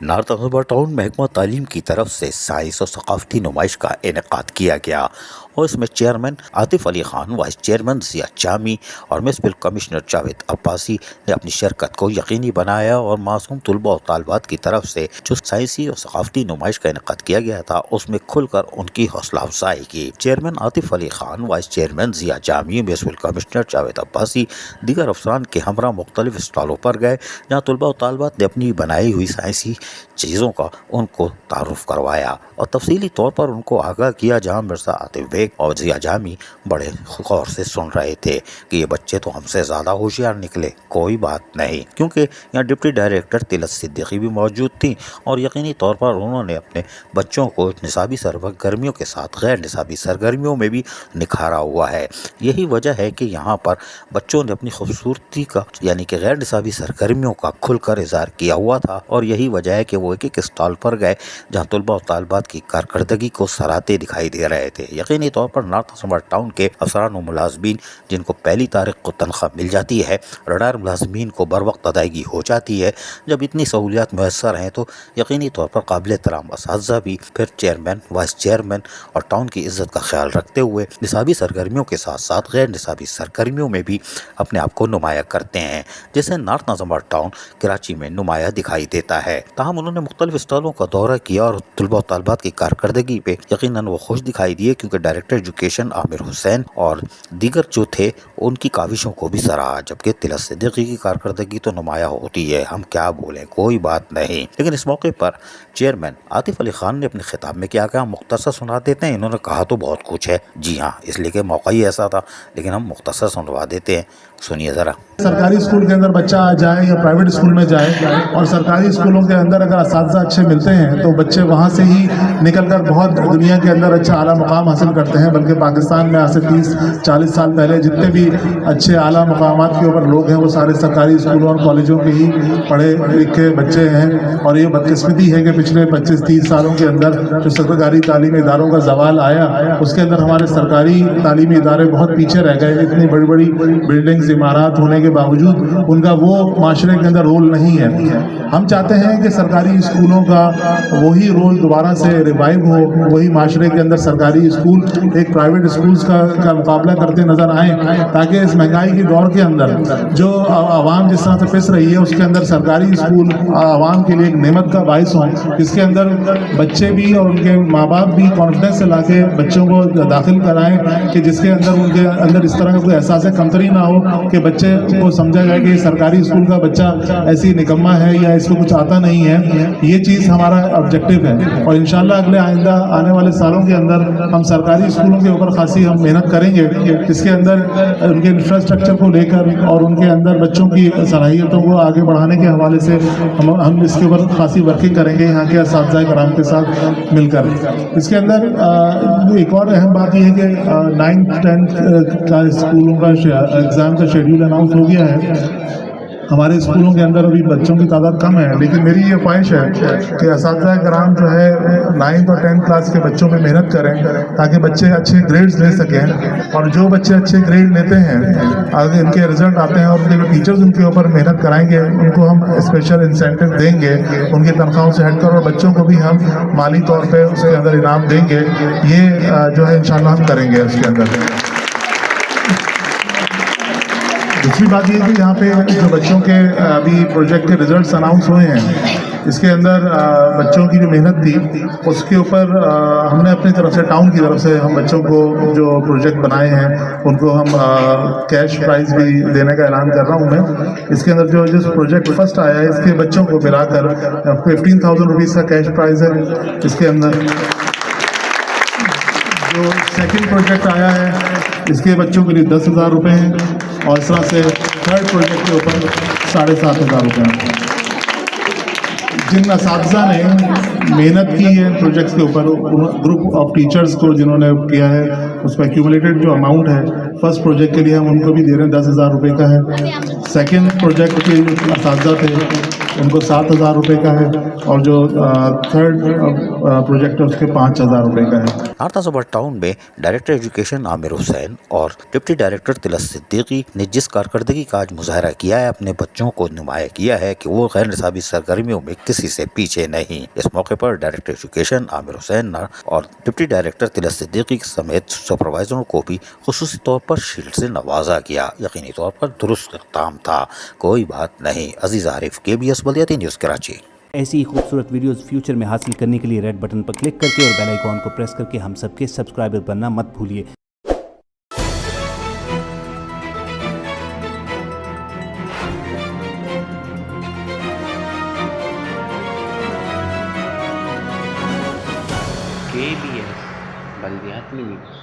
North اکبر town محکمہ تعلیم کی طرف سے سائنس اور ثقافتی نمائش کا انعقاد کیا گیا اور اس میں chairman Atif Ali Khan, vice chairman Zia جامی اور میونسپل کمشنر جاوید عباسی نے اپنی شرکت کو یقینی بنایا اور معصوم طلباء اور طالبات کی طرف سے جو سائنسی اور ثقافتی نمائش کا انعقاد کیا گیا تھا اس میں کھل کر ان کی حوصلہ افزائی کی۔ Chairman Atif Ali Khan, vice chairman Zia جامی، میونسپل کمشنر جاوید عباسی دیگر افسران کے ہمراہ مختلف اسٹالوں پر گئے جہاں طلباء و طالبات نے اپنی بنائی ہوئی سائنسی چیزوں کا ان کو تعارف کروایا اور تفصیلی طور پر ان کو آگاہ کیا، جہاں مرزا عاطف بیگ اور ضیاء جامی بڑے غور سے سن رہے تھے کہ یہ بچے تو ہم سے زیادہ ہوشیار نکلے۔ کوئی بات نہیں، کیونکہ یہاں ڈپٹی ڈائریکٹر طلعت صدیقی بھی موجود تھیں اور یقینی طور پر انہوں نے اپنے بچوں کو نصابی سرگرمیوں کے ساتھ غیر نصابی سرگرمیوں میں بھی نکھارا ہوا ہے۔ یہی وجہ ہے کہ یہاں پر بچوں نے اپنی خوبصورتی کا یعنی کہ غیر نصابی سرگرمیوں کا کھل کر اظہار کیا ہوا تھا، اور یہی وجہ ہے کہ وہ ایک اسٹال پر گئے جہاں طلباء اور طالبات کی کارکردگی کو سراہتے دکھائی دے رہے تھے۔ یقینی طور پر نارتھ اکبر ٹاؤن کے افسران و ملازمین جن کو پہلی تاریخ کو تنخواہ مل جاتی ہے، ریٹائر ملازمین کو بر وقت ادائیگی ہو جاتی ہے، جب اتنی سہولیات میسر ہیں تو یقینی طور پر قابل احترام اساتذہ بھی پھر چیئرمین، وائس چیئرمین اور ٹاؤن کی عزت کا خیال رکھتے ہوئے نصابی سرگرمیوں کے ساتھ ساتھ غیر نصابی سرگرمیوں میں بھی اپنے آپ کو نمایاں کرتے ہیں، جسے نارتھ اکبر ٹاؤن کراچی میں نمایاں دکھائی دیتا ہے۔ تاہم انہوں نے مختلف اسٹالوں کا دورہ کیا اور طلباء و طالبات کی کارکردگی پہ یقیناً وہ خوش دکھائی دیے، کیونکہ ڈائریکٹر ایجوکیشن عامر حسین اور دیگر جو تھے ان کی کاوشوں کو بھی سراہا، جبکہ طلعت صدیقی کی کارکردگی تو نمایاں ہوتی ہے، ہم کیا بولیں، کوئی بات نہیں۔ لیکن اس موقع پر چیئرمین عاطف علی خان نے اپنے خطاب میں کیا کہا، مختصر سنا دیتے ہیں۔ انہوں نے کہا تو بہت کچھ ہے، جی ہاں، اس لیے کہ موقع ہی ایسا تھا، لیکن ہم مختصر سنوا دیتے ہیں، سنیے ذرا۔ سرکاری اسکول کے اندر بچہ جائے یا پرائیویٹ اسکول میں جائے، اور سرکاری اسکولوں کے اندر اگر اساتذہ اچھے ملتے ہیں تو بچے وہاں سے ہی نکل کر بہت دنیا کے اندر اچھا اعلیٰ مقام حاصل کرتے ہیں۔ بلکہ پاکستان میں آج سے 30-40 سال پہلے جتنے بھی اچھے اعلیٰ مقامات کے اوپر لوگ ہیں وہ سارے سرکاری اسکولوں اور کالجوں کے ہی پڑھے لکھے بچے ہیں، اور یہ بدقسمتی ہے کہ پچھلے 25-30 سالوں کے اندر جو سرکاری تعلیمی اداروں کا زوال آیا، اس کے اندر ہمارے سرکاری تعلیمی ادارے بہت پیچھے رہ گئے۔ اتنی بڑی بڑی بلڈنگز، عمارات ہونے کے باوجود ان کا وہ معاشرے کے اندر رول نہیں ہے۔ ہم چاہتے ہیں کہ سرکاری اسکولوں کا وہی رول دوبارہ سے ریوائیو ہو، وہی معاشرے کے اندر سرکاری اسکول ایک پرائیویٹ اسکولز کا مقابلہ کرتے نظر آئیں، تاکہ اس مہنگائی کے دور کے اندر جو عوام جس طرح سے پس رہی ہے، اس کے اندر سرکاری اسکول عوام کے لیے ایک نعمت کا باعث ہوں، جس کے اندر بچے بھی اور ان کے ماں باپ بھی کانفیڈنس سے لا کے بچوں کو داخل کرائیں، کہ جس کے اندر ان کے اندر اس طرح کا کوئی احساس کمتری نہ ہو کہ بچے کو سمجھا جائے کہ یہ سرکاری اسکول کا بچہ ایسی نکمہ ہے یا اس کو کچھ آتا نہیں ہے۔ یہ چیز ہمارا آبجیکٹو ہے، اور انشاءاللہ اگلے آئندہ آنے والے سالوں کے اندر ہم سرکاری اسکولوں کے اوپر خاصی ہم محنت کریں گے، جس کے اندر ان کے انفراسٹرکچر کو لے کر اور ان کے اندر بچوں کی صلاحیتوں کو آگے بڑھانے کے حوالے سے ہم اس کے اوپر خاصی ورکنگ کریں گے یہاں کے اساتذہ کرام کے ساتھ مل کر۔ اس کے اندر ایک اور اہم بات یہ ہے کہ 9th-10th کا اسکولوں کا ایگزام کا شیڈیول اناؤنس ہو گیا ہے۔ ہمارے اسکولوں کے اندر ابھی بچوں کی تعداد کم ہے، لیکن میری یہ خواہش ہے کہ اساتذہ کرام جو ہے 9th اور 10th کلاس کے بچوں پہ محنت کریں، تاکہ بچے اچھے گریڈز لے سکیں، اور جو بچے اچھے گریڈ لیتے ہیں آگے ان کے رزلٹ آتے ہیں اور ان کے جو ٹیچرز ان کے اوپر محنت کرائیں گے، ان کو ہم اسپیشل انسینٹیو دیں گے ان کی تنخواہوں سے ہٹ کر، اور بچوں کو بھی ہم مالی طور پہ اس کے اندر انعام دیں گے۔ یہ جو ہے انشاءاللہ ہم کریں گے اس کے اندر۔ دوسری بات یہ ہے کہ یہاں پہ جو بچوں کے ابھی پروجیکٹ کے ریزلٹس اناؤنس ہوئے ہیں، اس کے اندر بچوں کی جو محنت تھی اس کے اوپر ہم نے اپنی طرف سے ٹاؤن کی طرف سے ہم بچوں کو جو پروجیکٹ بنائے ہیں ان کو ہم کیش پرائز بھی دینے کا اعلان کر رہا ہوں میں۔ اس کے اندر جو جس پروجیکٹ فرسٹ آیا ہے اس کے بچوں کو ملا کر 15,000 روپیز کا کیش پرائز ہے۔ اس کے اندر جو سیکنڈ پروجیکٹ آیا ہے اس کے بچوں کے لیے 10,000 روپے ہیں، اور اس طرح سے تھرڈ پروجیکٹ کے اوپر 7,500 روپے ہیں۔ جن اساتذہ نے محنت کی ہے پروجیکٹس کے اوپر، گروپ آف ٹیچرز کو جنہوں نے کیا ہے، اس میں ایکیومولیٹڈ جو اماؤنٹ ہے فرسٹ پروجیکٹ کے لیے ہم ان کو بھی دے رہے ہیں 10,000 روپے کا ہے۔ سیکنڈ پروجیکٹ کے اساتذہ تھے ان کو 7,000 روپے کا ہے اور جو تھرڈ پروجیکٹ ہے اس کے 5,000 روپے کا ہے۔ نارتھ زبر ٹاؤن میں ڈائریکٹر ایجوکیشن عامر حسین اور ڈپٹی ڈائریکٹر طلعت صدیقی نے جس کارکردگی کا آج مظاہرہ کیا ہے، اپنے بچوں کو نمایاں کیا ہے کہ وہ غیر نصابی سرگرمیوں میں کسی سے پیچھے نہیں۔ اس موقع پر ڈائریکٹر ایجوکیشن عامر حسین اور ڈپٹی ڈائریکٹر طلعت صدیقی سمیت سپروائزروں کو بھی خصوصی طور پر شیلڈ سے نوازا گیا۔ یقینی طور پر درست اقدام تھا، کوئی بات نہیں۔ عزیز عارف، KBS بلدیاتی نیوز کراچی۔ ایسی ہی خوبصورت ویڈیوز فیوچر میں حاصل کرنے کے لیے ریڈ بٹن پر کلک کر کے اور بیل آئیکن کو پریس کر کے ہم سب کے سبسکرائبر بننا مت بھولیے۔ KBS بلدیاتی نیوز۔